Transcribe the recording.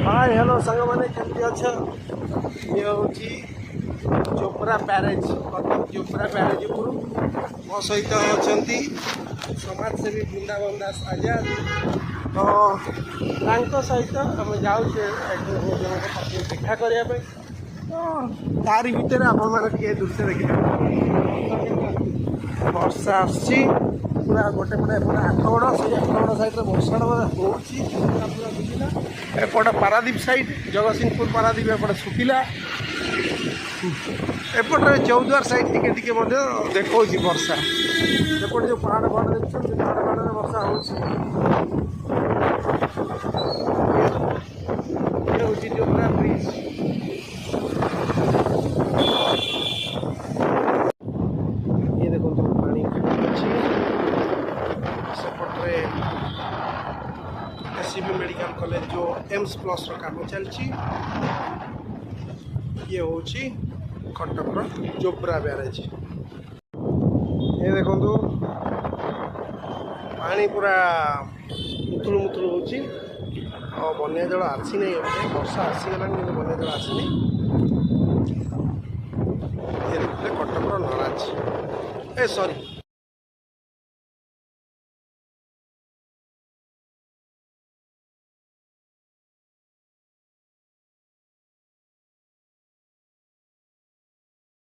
hi hello सांग मैंने केमती अच्छ ये हूँ चोपड़ा ब्यारेज कटक चोपड़ा ब्यारेज उपरू मो सहित अच्छा समाजसेवी बृंदावन दास आजाद तो सहित आम जाऊे देखा करने तो तारी भितर आप दृश्य देखिए वर्षा आसी पूरा गोटे पटे आठगड़ से आठगड़ सहित वर्षा हो पूरा बुझिला एपटे पारादीप साइड जगतसिंहपुर पारादीप एपटे सुखिला एपटे चौद्वार साइड टिके देखा वर्षा एपटे जो पहाड़ पहाड़ देखते पहाड़ पहाड़ वर्षा हो जोबरा ब्रिज ये देखो पानी सेपटे एससीबी मेडिकल कॉलेज जो एम्स प्लस काम चलती ये हूँ कटक चोपड़ा ब्यारेज ये देखो पानी पूरा मुथुल मुथुल हो बन्या जल आसी नहीं वर्षा आसीगला बन्या जल आसनी ये देखते कटक नराज ए सॉरी